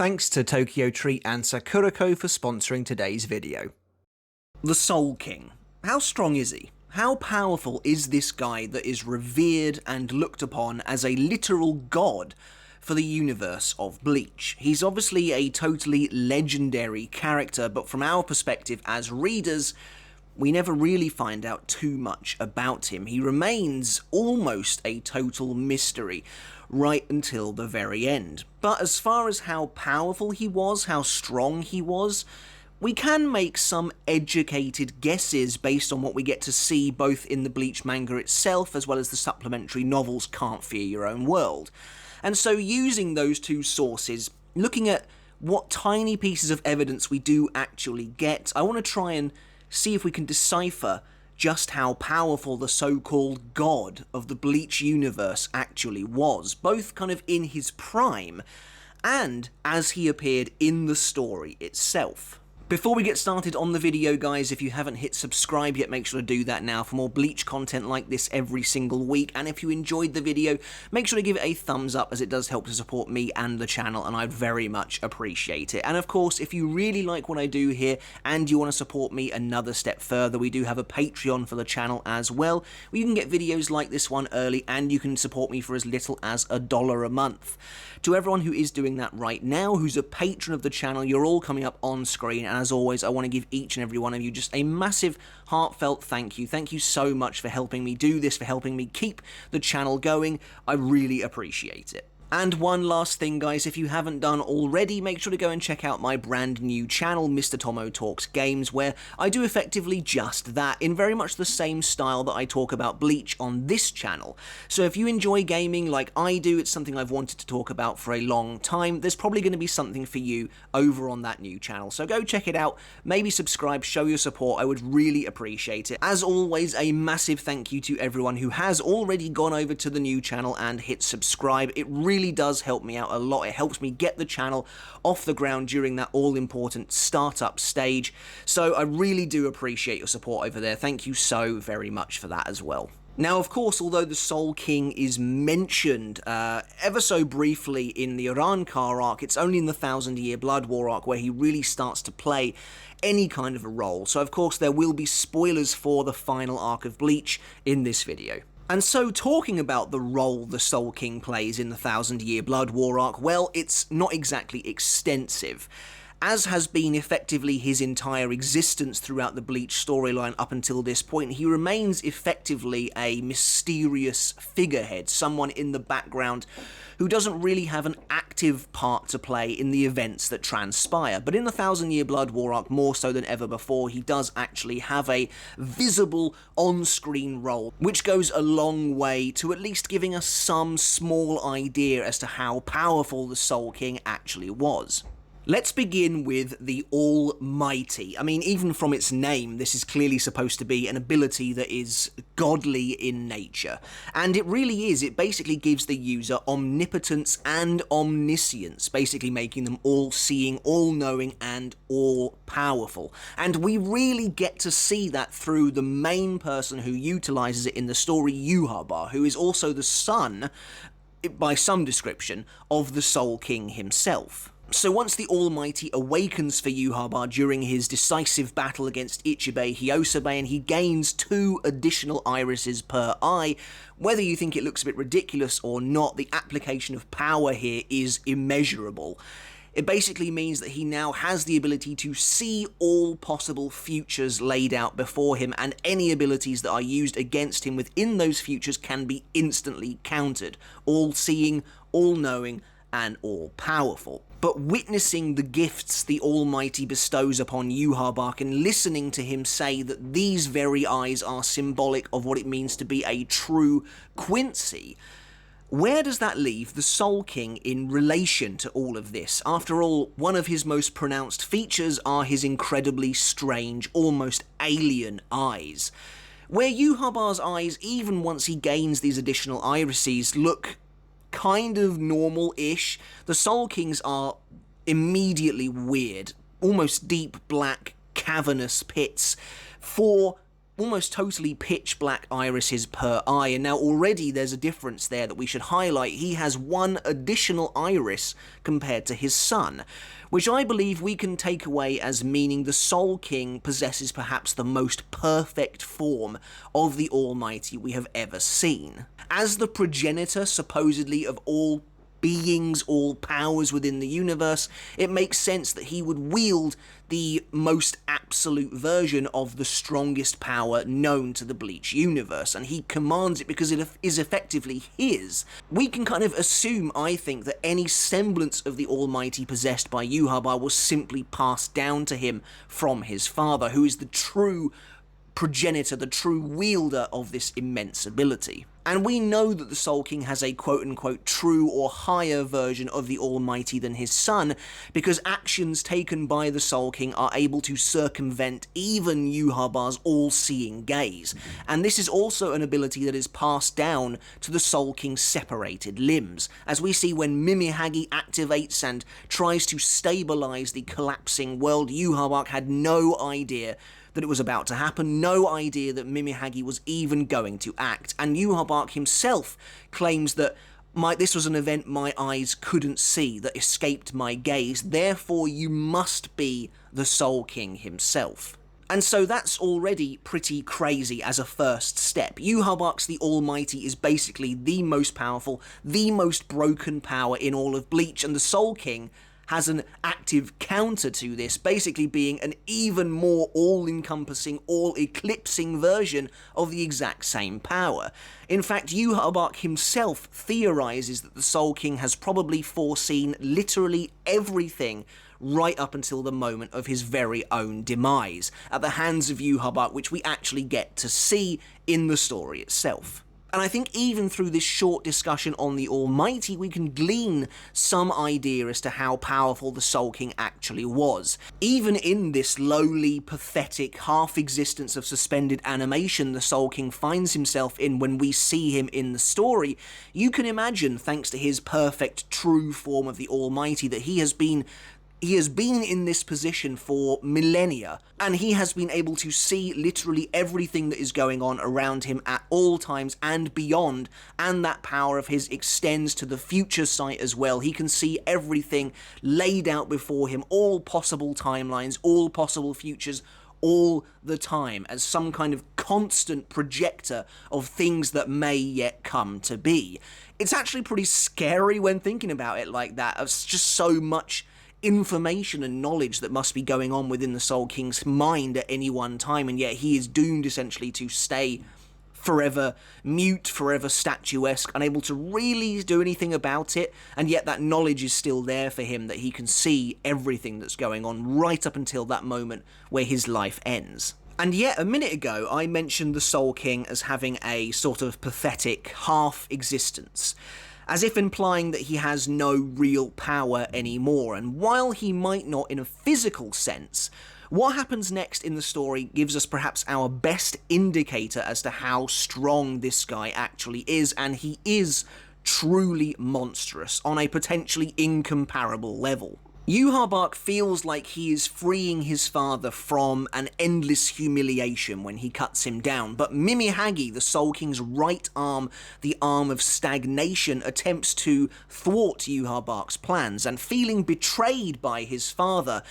Thanks to Tokyo Treat and Sakurako for sponsoring today's video. The Soul King. How strong is he? How powerful is this guy that is revered and looked upon as a literal god for the universe of Bleach? He's obviously a totally legendary character, but from our perspective as readers, we never really find out too much about him. He remains almost a total mystery right until the very end. But as far as how powerful he was, how strong he was, we can make some educated guesses based on what we get to see both in the Bleach manga itself as well as the supplementary novels Can't Fear Your Own World. And so using those two sources, looking at what tiny pieces of evidence we do actually get, I want to try and see if we can decipher just how powerful the so-called god of the Bleach universe actually was, both kind of in his prime and as he appeared in the story itself. Before we get started on the video, guys, if you haven't hit subscribe yet, make sure to do that now for more Bleach content like this every single week. And if you enjoyed the video, make sure to give it a thumbs up, as it does help to support me and the channel, and I'd very much appreciate it. And of course, if you really like what I do here and you want to support me another step further, we do have a Patreon for the channel as well, where you can get videos like this one early and you can support me for as little as $1 a month. To everyone who is doing that right now, who's a patron of the channel, you're all coming up on screen, and as always, I want to give each and every one of you just a massive, heartfelt thank you. Thank you so much for helping me do this, for helping me keep the channel going. I really appreciate it. And one last thing, guys, if you haven't done already, make sure to go and check out my brand new channel, Mr. Tomo Talks Games, where I do effectively just that, in very much the same style that I talk about Bleach on this channel. So if you enjoy gaming like I do, it's something I've wanted to talk about for a long time, there's probably going to be something for you over on that new channel. So go check it out, maybe subscribe, show your support, I would really appreciate it. As always, a massive thank you to everyone who has already gone over to the new channel and hit subscribe. It really does help me out a lot. It helps me get the channel off the ground during that all-important startup stage. So I really do appreciate your support over there. Thank you so very much for that as well. Now, of course, although the Soul King is mentioned ever so briefly in the Arrancar arc, it's only in the 1000-Year Blood War arc where he really starts to play any kind of a role. So, of course, there will be spoilers for the final arc of Bleach in this video. And so, talking about the role the Soul King plays in the 1000-Year Blood War arc, well, it's not exactly extensive. As has been effectively his entire existence throughout the Bleach storyline up until this point, he remains effectively a mysterious figurehead, someone in the background who doesn't really have an active part to play in the events that transpire. But in the 1000-Year Blood War arc, more so than ever before, he does actually have a visible on-screen role, which goes a long way to at least giving us some small idea as to how powerful the Soul King actually was. Let's begin with the Almighty. I mean, even from its name, this is clearly supposed to be an ability that is godly in nature. And it really is. It basically gives the user omnipotence and omniscience, basically making them all-seeing, all-knowing, and all-powerful. And we really get to see that through the main person who utilizes it in the story, Yhwach, who is also the son, by some description, of the Soul King himself. So once the Almighty awakens for Yhwach during his decisive battle against Ichibei Hyosobe, and he gains 2 additional irises per eye, whether you think it looks a bit ridiculous or not, the application of power here is immeasurable. It basically means that he now has the ability to see all possible futures laid out before him, and any abilities that are used against him within those futures can be instantly countered. All-seeing, all-knowing, and all-powerful. But witnessing the gifts the Almighty bestows upon Yhwach and listening to him say that these very eyes are symbolic of what it means to be a true Quincy, where does that leave the Soul King in relation to all of this? After all, one of his most pronounced features are his incredibly strange, almost alien eyes. Where Yhwach's eyes, even once he gains these additional irises, look kind of normal-ish, the Soul King's are immediately weird, almost deep black cavernous pits, 4 almost totally pitch black irises per eye, and now already there's a difference there that we should highlight. He has one additional iris compared to his son, which I believe we can take away as meaning the Soul King possesses perhaps the most perfect form of the Almighty we have ever seen. As the progenitor, supposedly, of all beings, all powers within the universe, it makes sense that he would wield the most absolute version of the strongest power known to the Bleach universe, and he commands it because it is effectively his. We can kind of assume, I think, that any semblance of the Almighty possessed by Yhwach was simply passed down to him from his father, who is the true progenitor, the true wielder of this immense ability. And we know that the Soul King has a quote-unquote true or higher version of the Almighty than his son, because actions taken by the Soul King are able to circumvent even Yhwach's all-seeing gaze. And this is also an ability that is passed down to the Soul King's separated limbs, as we see when Mimihagi activates and tries to stabilize the collapsing world. Yhwach had no idea that it was about to happen, no idea that Mimihagi was even going to act, and Yhwach himself claims that this was an event my eyes couldn't see, that escaped my gaze, therefore you must be the Soul King himself. And so that's already pretty crazy as a first step. Yhwach's the Almighty is basically the most powerful, the most broken power in all of Bleach, and the Soul King has an active counter to this, basically being an even more all-encompassing, all-eclipsing version of the exact same power. In fact, Yhwach himself theorizes that the Soul King has probably foreseen literally everything right up until the moment of his very own demise, at the hands of Yhwach, which we actually get to see in the story itself. And I think even through this short discussion on the Almighty, we can glean some idea as to how powerful the Soul King actually was. Even in this lowly, pathetic half-existence of suspended animation the Soul King finds himself in when we see him in the story, you can imagine, thanks to his perfect, true form of the Almighty, that he has been in this position for millennia, and he has been able to see literally everything that is going on around him at all times and beyond, and that power of his extends to the future sight as well. He can see everything laid out before him, all possible timelines, all possible futures, all the time, as some kind of constant projector of things that may yet come to be. It's actually pretty scary when thinking about it like that. It's just so much information and knowledge that must be going on within the Soul King's mind at any one time, and yet he is doomed essentially to stay forever mute, forever statuesque, unable to really do anything about it, and yet that knowledge is still there for him, that he can see everything that's going on right up until that moment where his life ends. And yet, a minute ago, I mentioned the Soul King as having a sort of pathetic half-existence, as if implying that he has no real power anymore, and while he might not in a physical sense, what happens next in the story gives us perhaps our best indicator as to how strong this guy actually is, and he is truly monstrous on a potentially incomparable level. Yhwach feels like he is freeing his father from an endless humiliation when he cuts him down, but Mimihagi, the Soul King's right arm, the arm of stagnation, attempts to thwart Yhwach's plans, and feeling betrayed by his father,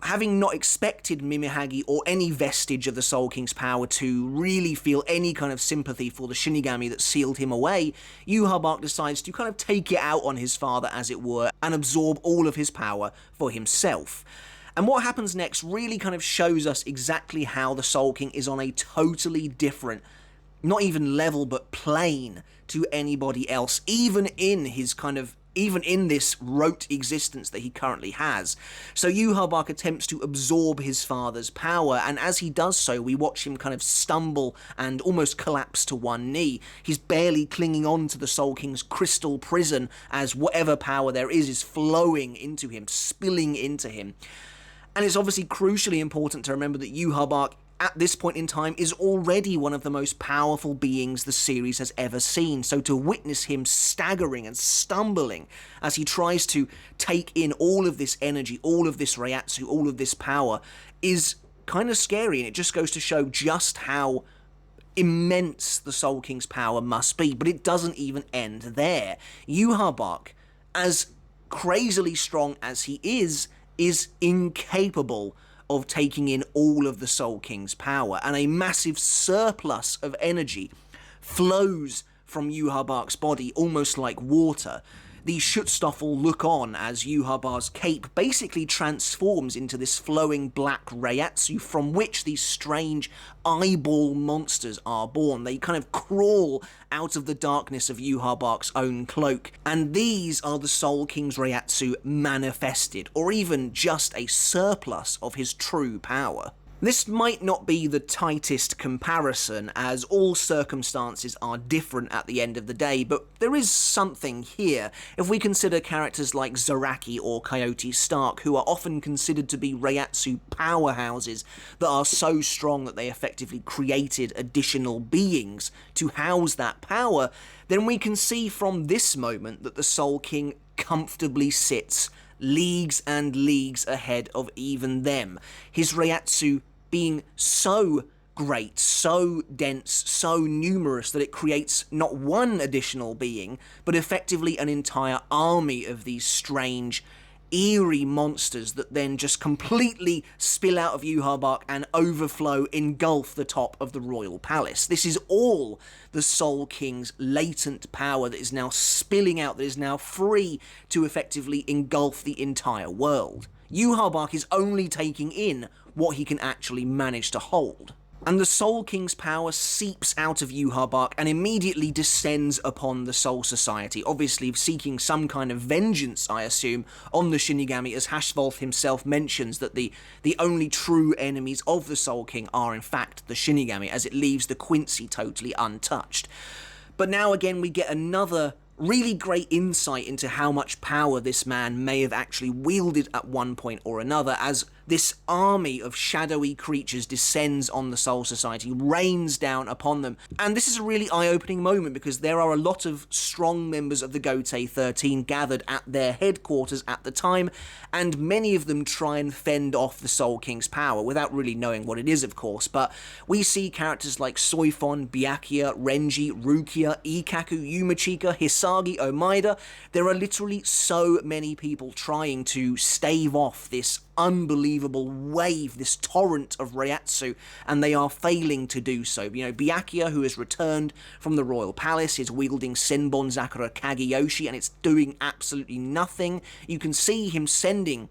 having not expected Mimihagi or any vestige of the Soul King's power to really feel any kind of sympathy for the Shinigami that sealed him away, Yhwach decides to kind of take it out on his father, as it were, and absorb all of his power for himself. And what happens next really kind of shows us exactly how the Soul King is on a totally different, not even level, but plane to anybody else, even in this rote existence that he currently has. So Yhwach attempts to absorb his father's power, and as he does so, we watch him kind of stumble and almost collapse to one knee. He's barely clinging on to the Soul King's crystal prison as whatever power there is flowing into him, spilling into him. And it's obviously crucially important to remember that Yhwach at this point in time is already one of the most powerful beings the series has ever seen, so to witness him staggering and stumbling as he tries to take in all of this energy, all of this Reiatsu, all of this power, is kind of scary, and it just goes to show just how immense the Soul King's power must be. But it doesn't even end there. Yhwach, as crazily strong as he is incapable of taking in all of the Soul King's power, and a massive surplus of energy flows from Yhwach's body, almost like water. The Schutzstaffel look on as Yhwach's cape basically transforms into this flowing black Reiatsu from which these strange eyeball monsters are born. They kind of crawl out of the darkness of Yhwach's own cloak, and these are the Soul King's Reiatsu manifested, or even just a surplus of his true power. This might not be the tightest comparison, as all circumstances are different at the end of the day, but there is something here if we consider characters like Zaraki or Coyote Stark, who are often considered to be Reiatsu powerhouses that are so strong that they effectively created additional beings to house that power. Then we can see from this moment that the Soul King comfortably sits leagues and leagues ahead of even them. His Reiatsu being so great, so dense, so numerous that it creates not one additional being, but effectively an entire army of these strange, eerie monsters that then just completely spill out of Yhwach and overflow, engulf the top of the royal palace. This is all the Soul King's latent power that is now spilling out, that is now free to effectively engulf the entire world. Yhwach is only taking in what he can actually manage to hold. And the Soul King's power seeps out of Yhwach and immediately descends upon the Soul Society, obviously seeking some kind of vengeance, I assume, on the Shinigami, as Hashvolth himself mentions that the only true enemies of the Soul King are in fact the Shinigami, as it leaves the Quincy totally untouched. But now again we get another really great insight into how much power this man may have actually wielded at one point or another, as this army of shadowy creatures descends on the Soul Society, rains down upon them. And this is a really eye-opening moment, because there are a lot of strong members of the Gotei 13 gathered at their headquarters at the time, and many of them try and fend off the Soul King's power, without really knowing what it is, of course. But we see characters like Soifon, Byakuya, Renji, Rukia, Ikaku, Yumachika, Hisagi, Omaida. There are literally so many people trying to stave off this unbelievable wave, this torrent of Reiatsu, and they are failing to do so. You know, Byakuya, who has returned from the royal palace, is wielding Senbon Zakura Kageyoshi, and it's doing absolutely nothing. You can see him sending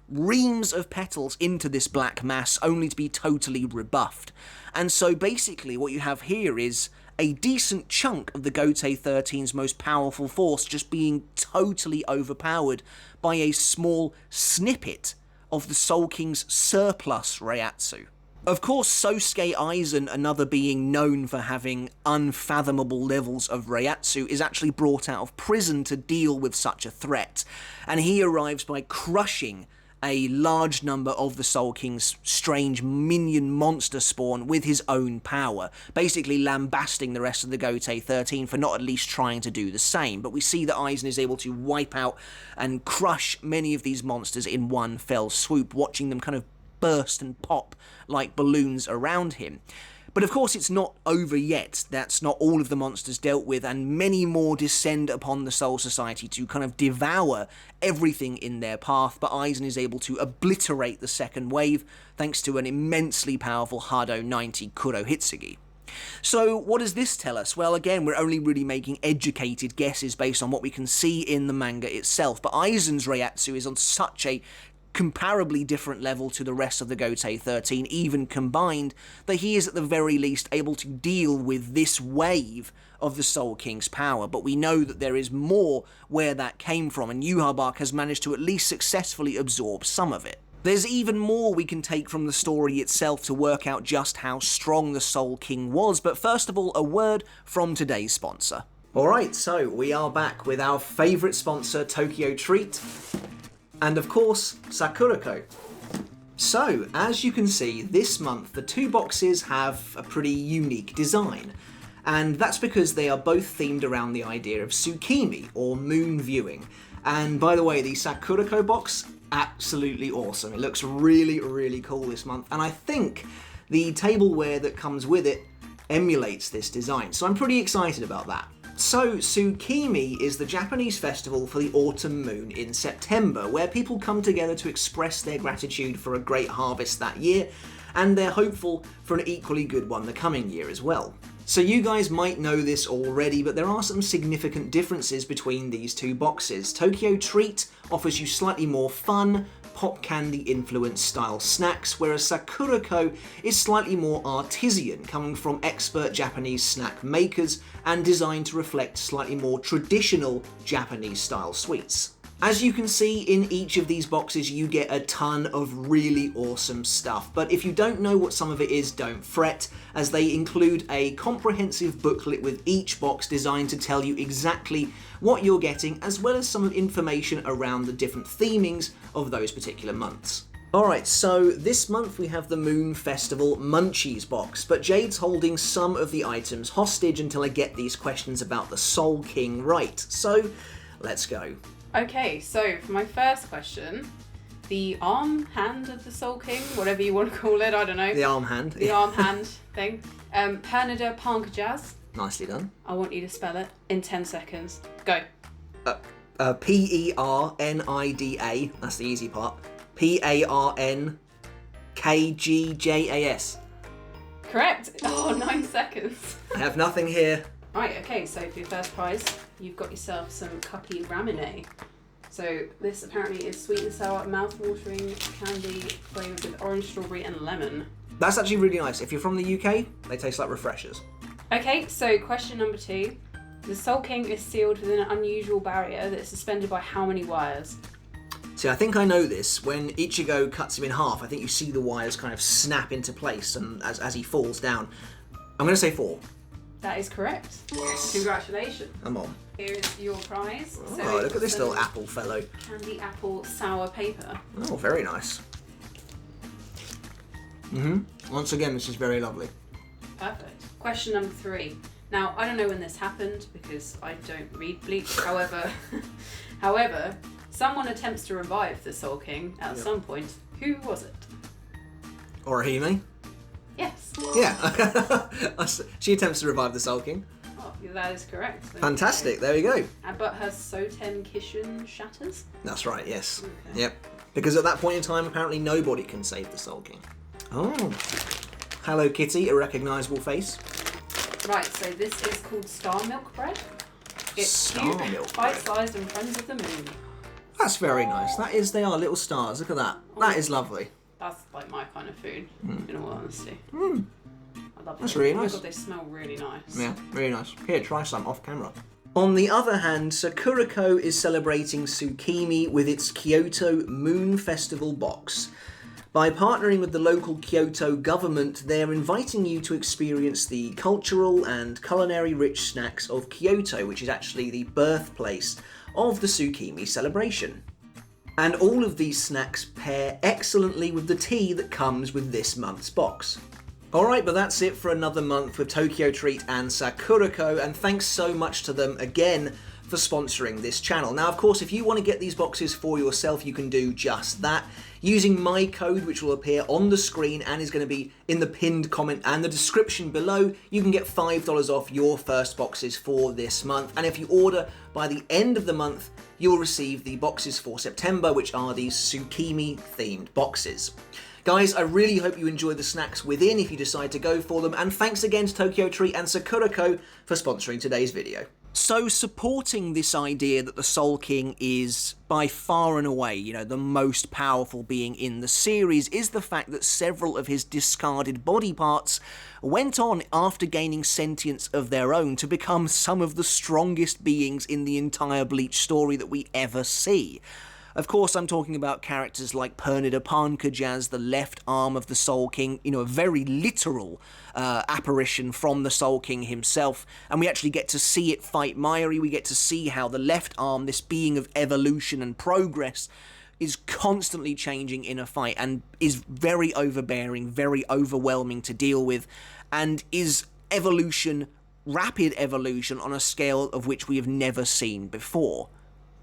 reams of petals into this black mass, only to be totally rebuffed. And so basically what you have here is a decent chunk of the Gotei 13's most powerful force just being totally overpowered by a small snippet of the Soul King's surplus Reiatsu. Of course, Sosuke Aizen, another being known for having unfathomable levels of Reiatsu, is actually brought out of prison to deal with such a threat, and he arrives by crushing a large number of the Soul King's strange minion monster spawn with his own power, basically lambasting the rest of the Gotei 13 for not at least trying to do the same. But we see that Aizen is able to wipe out and crush many of these monsters in one fell swoop, watching them kind of burst and pop like balloons around him. But of course it's not over yet. That's not all of the monsters dealt with, and many more descend upon the Soul Society to kind of devour everything in their path, but Aizen is able to obliterate the second wave thanks to an immensely powerful Hado 90 Kurohitsugi. So what does this tell us? Well, again, we're only really making educated guesses based on what we can see in the manga itself, but Aizen's Reiatsu is on such a comparably different level to the rest of the Gotei 13, even combined, that he is at the very least able to deal with this wave of the Soul King's power. But we know that there is more where that came from, and Yhwach has managed to at least successfully absorb some of it. There's even more we can take from the story itself to work out just how strong the Soul King was, but first of all, a word from today's sponsor. Alright, so we are back with our favourite sponsor, Tokyo Treat, and of course, Sakurako. So, as you can see, this month the two boxes have a pretty unique design, and that's because they are both themed around the idea of Tsukimi, or moon viewing. And by the way, the Sakurako box, absolutely awesome. It looks really, really cool this month, and I think the tableware that comes with it emulates this design, so I'm pretty excited about that. So, Tsukimi is the Japanese festival for the autumn moon in September, where people come together to express their gratitude for a great harvest that year, and they're hopeful for an equally good one the coming year as well. So you guys might know this already, but there are some significant differences between these two boxes. Tokyo Treat offers you slightly more fun, pop candy influenced style snacks, whereas Sakurako is slightly more artisan, coming from expert Japanese snack makers and designed to reflect slightly more traditional Japanese style sweets. As you can see, in each of these boxes you get a ton of really awesome stuff, but if you don't know what some of it is, don't fret, as they include a comprehensive booklet with each box designed to tell you exactly what you're getting, as well as some information around the different themings of those particular months. Alright, so this month we have the Moon Festival Munchies box, but Jade's holding some of the items hostage until I get these questions about the Soul King right, so let's go. Okay, so for my first question, the arm hand of the Soul King, whatever you want to call it, I don't know. The arm hand. The arm hand thing. Pernida Pankajaz. Nicely done. I want you to spell it in 10 seconds. Go. Pernida, that's the easy part. Pankgjas. Correct. Oh, 9 seconds. I have nothing here. Right, okay, so for your first prize, you've got yourself some cuppy ramune. So this apparently is sweet and sour, mouth-watering candy flavoured with orange, strawberry and lemon. That's actually really nice. If you're from the UK, they taste like refreshers. Okay, so question number 2. The Soul King is sealed within an unusual barrier that is suspended by how many wires? See, I think I know this. When Ichigo cuts him in half, I think you see the wires kind of snap into place and as he falls down. I'm going to say 4. That is correct. Yes. Congratulations. Come on. Here is your prize. Oh, look at this little apple fellow. Candy apple sour paper. Oh, very nice. Once again, this is very lovely. Perfect. Question number 3. Now, I don't know when this happened because I don't read Bleach. However, someone attempts to revive the Soul King at some point. Who was it? Orihime? Yes. Yeah. She attempts to revive the Soul King. Oh, that is correct. Fantastic. There we go. But her Soten Kishin shatters? That's right, yes. Okay. Yep. Because at that point in time, apparently nobody can save the Soul King. Oh. Hello Kitty, a recognisable face. Right, so this is called Star Milk Bread. It's Star cute, Milk bite-sized and friends of the moon. That's very nice. They are little stars. Look at that. That is lovely. That's like my kind of food, in all honesty. I love That's them. really Oh my nice. God, they smell really nice. Yeah, really nice. Here, try some off camera. On the other hand, Sakurako is celebrating Tsukimi with its Kyoto Moon Festival box. By partnering with the local Kyoto government, they're inviting you to experience the cultural and culinary rich snacks of Kyoto, which is actually the birthplace of the Tsukimi celebration. And all of these snacks pair excellently with the tea that comes with this month's box. Alright, but that's it for another month with Tokyo Treat and Sakurako, and thanks so much to them again for sponsoring this channel. Now, of course, if you want to get these boxes for yourself, you can do just that. Using my code, which will appear on the screen and is going to be in the pinned comment and the description below, you can get $5 off your first boxes for this month. And if you order by the end of the month, you'll receive the boxes for September, which are these Tsukimi themed boxes. Guys, I really hope you enjoy the snacks within if you decide to go for them, and thanks again to Tokyo Treat and Sakurako for sponsoring today's video. So, supporting this idea that the Soul King is by far and away, the most powerful being in the series, is the fact that several of his discarded body parts went on, after gaining sentience of their own, to become some of the strongest beings in the entire Bleach story that we ever see. Of course, I'm talking about characters like Pernida Pankajaz, the left arm of the Soul King, a very literal apparition from the Soul King himself, and we actually get to see it fight Mayuri. We get to see how the left arm, this being of evolution and progress, is constantly changing in a fight and is very overbearing, very overwhelming to deal with, and is evolution, rapid evolution, on a scale of which we have never seen before.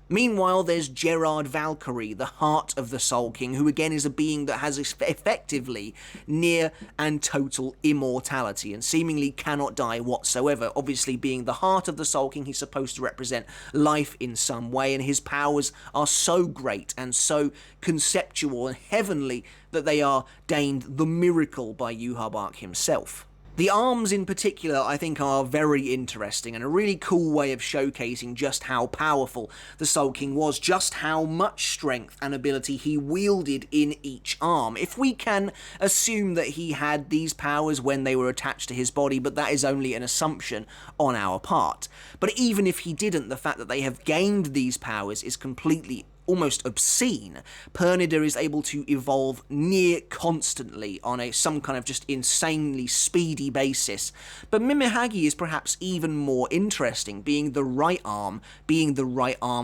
Meanwhile, there's Gerard Valkyrie, the heart of the Soul King, who again is a being that has effectively near and total immortality and seemingly cannot die whatsoever. Obviously, being the heart of the Soul King, he's supposed to represent life in some way, and his powers are so great and so conceptual and heavenly that they are deigned the miracle by Yhwach himself. The arms in particular I think are very interesting and a really cool way of showcasing just how powerful the Soul King was, just how much strength and ability he wielded in each arm. If we can assume that he had these powers when they were attached to his body, but that is only an assumption on our part. But even if he didn't, the fact that they have gained these powers is completely almost obscene. Pernida is able to evolve near constantly on some kind of just insanely speedy basis. But Mimihagi is perhaps even more interesting, being the right arm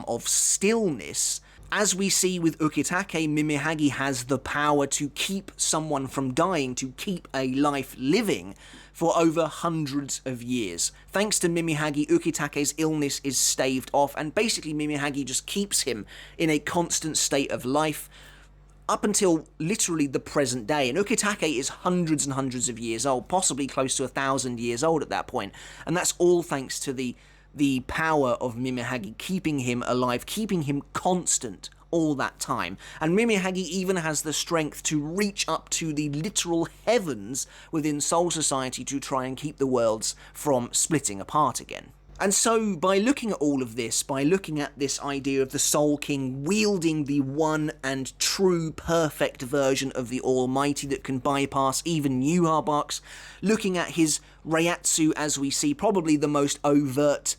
of stillness. As we see with Ukitake, Mimihagi has the power to keep someone from dying, to keep a life living for over hundreds of years. Thanks to Mimihagi, Ukitake's illness is staved off, and basically Mimihagi just keeps him in a constant state of life up until literally the present day. And Ukitake is hundreds and hundreds of years old, possibly close to 1,000 years old at that point, and that's all thanks to the power of Mimihagi keeping him alive, keeping him constant all that time. And Mimihagi even has the strength to reach up to the literal heavens within Soul Society to try and keep the worlds from splitting apart again. And so, by looking at all of this, by looking at this idea of the Soul King wielding the one and true perfect version of the Almighty that can bypass even Yhwachs, looking at his Reiatsu as we see, probably the most overt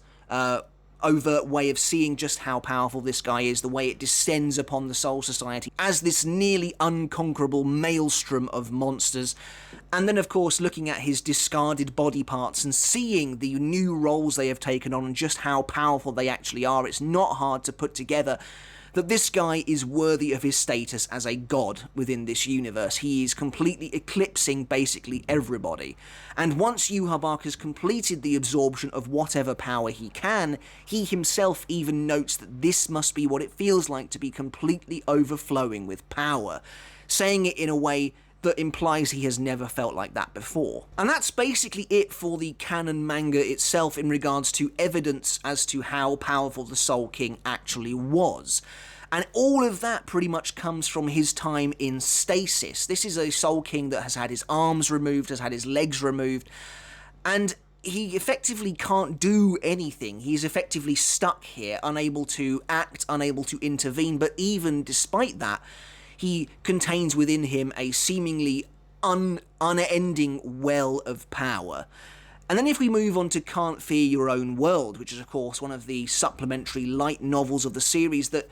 way of seeing just how powerful this guy is, the way it descends upon the Soul Society as this nearly unconquerable maelstrom of monsters. And then, of course, looking at his discarded body parts and seeing the new roles they have taken on and just how powerful they actually are, it's not hard to put together that this guy is worthy of his status as a god within this universe. He is completely eclipsing basically everybody. And once Yhwach has completed the absorption of whatever power he can, he himself even notes that this must be what it feels like to be completely overflowing with power, saying it in a way that implies he has never felt like that before. And that's basically it for the canon manga itself in regards to evidence as to how powerful the Soul King actually was. And all of that pretty much comes from his time in stasis. This is a Soul King that has had his arms removed, has had his legs removed, and he effectively can't do anything. He's effectively stuck here, unable to act, unable to intervene, but even despite that, he contains within him a seemingly unending well of power. And then if we move on to Can't Fear Your Own World, which is of course one of the supplementary light novels of the series that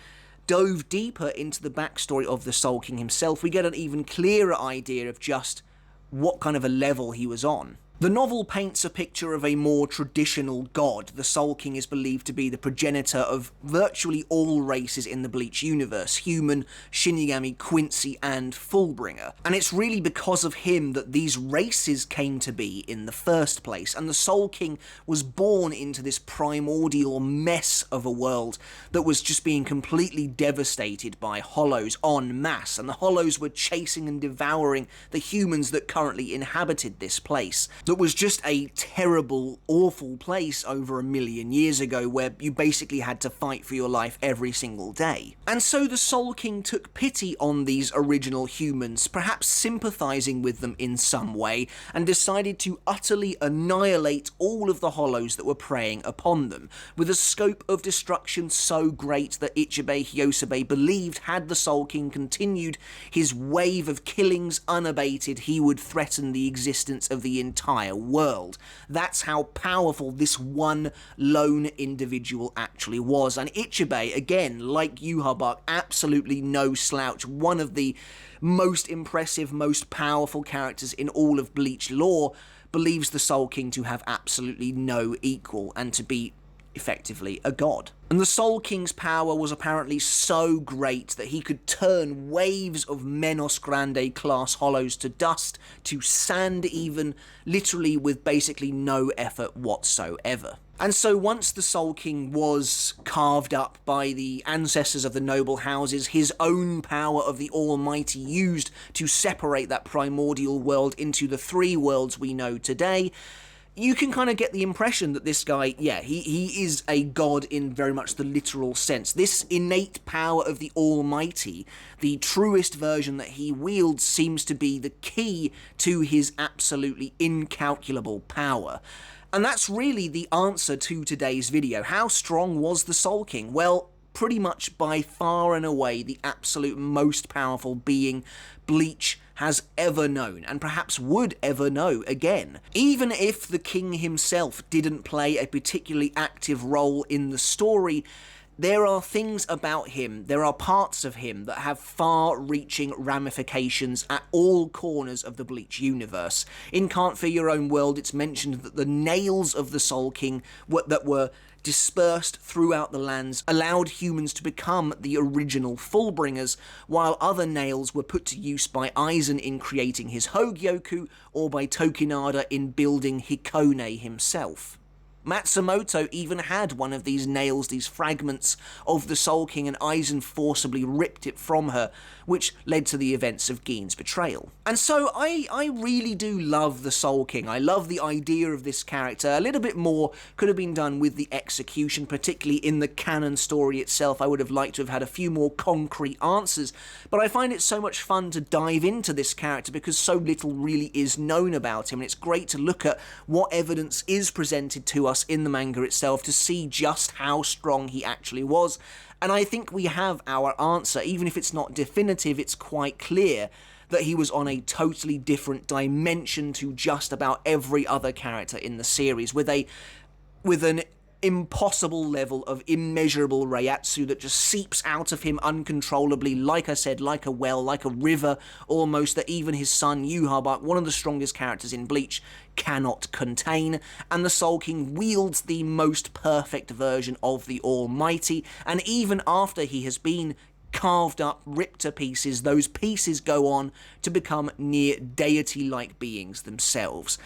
dove deeper into the backstory of the Soul King himself, we get an even clearer idea of just what kind of a level he was on. The novel paints a picture of a more traditional god. The Soul King is believed to be the progenitor of virtually all races in the Bleach universe: human, Shinigami, Quincy, and Fullbringer. And it's really because of him that these races came to be in the first place, and the Soul King was born into this primordial mess of a world that was just being completely devastated by hollows en masse, and the hollows were chasing and devouring the humans that currently inhabited this place. That was just a terrible, awful place over 1 million years ago, where you basically had to fight for your life every single day. And so the Soul King took pity on these original humans, perhaps sympathizing with them in some way, and decided to utterly annihilate all of the hollows that were preying upon them, with a scope of destruction so great that Ichibei Hyosabe believed had the Soul King continued his wave of killings unabated, he would threaten the existence of the entire world. That's how powerful this one lone individual actually was. And Ichibei, again, like Yhwach, absolutely no slouch, one of the most impressive, most powerful characters in all of Bleach lore, believes the Soul King to have absolutely no equal and to be effectively a god. And the Soul King's power was apparently so great that he could turn waves of Menos Grande class hollows to dust, to sand even, literally with basically no effort whatsoever. And so once the Soul King was carved up by the ancestors of the noble houses, his own power of the Almighty used to separate that primordial world into the 3 worlds we know today, you can kind of get the impression that this guy, yeah, he is a god in very much the literal sense. This innate power of the Almighty, the truest version that he wields, seems to be the key to his absolutely incalculable power. And that's really the answer to today's video. How strong was the Soul King? Well, pretty much by far and away the absolute most powerful being Bleach has ever known, and perhaps would ever know again. Even if the king himself didn't play a particularly active role in the story, there are things about him, there are parts of him that have far-reaching ramifications at all corners of the Bleach universe. In Can't Fear Your Own World, it's mentioned that the nails of the Soul King that were dispersed throughout the lands allowed humans to become the original Fullbringers, while other nails were put to use by Aizen in creating his Hogyoku, or by Tokinada in building Hikone himself. Matsumoto even had one of these nails, these fragments of the Soul King, and Aizen forcibly ripped it from her, which led to the events of Gin's betrayal. And so I really do love the Soul King. I love the idea of this character. A little bit more could have been done with the execution, particularly in the canon story itself. I would have liked to have had a few more concrete answers, but I find it so much fun to dive into this character because so little really is known about him, and it's great to look at what evidence is presented to us in the manga itself to see just how strong he actually was. And I think we have our answer. Even if it's not definitive, it's quite clear that he was on a totally different dimension to just about every other character in the series, with an impossible level of immeasurable Reiatsu that just seeps out of him uncontrollably, like I said, like a well, like a river almost, that even his son Yhwach, one of the strongest characters in Bleach, cannot contain. And the Soul King wields the most perfect version of the Almighty, and even after he has been carved up, ripped to pieces, those pieces go on to become near deity-like beings themselves.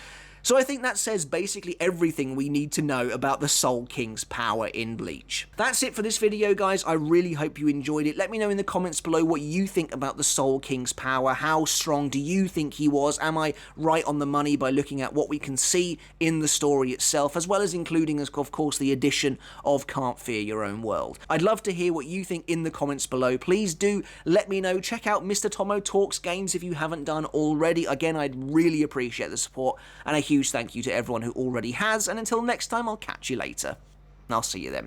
So I think that says basically everything we need to know about the Soul King's power in Bleach. That's it for this video, guys. I really hope you enjoyed it. Let me know in the comments below what you think about the Soul King's power. How strong do you think he was? Am I right on the money by looking at what we can see in the story itself, as well as including, of course, the addition of Can't Fear Your Own World? I'd love to hear what you think in the comments below. Please do let me know. Check out Mr. Tomo Talks Games if you haven't done already. Again, I'd really appreciate the support, and a huge thank you to everyone who already has, and until next time, I'll catch you later. I'll see you then.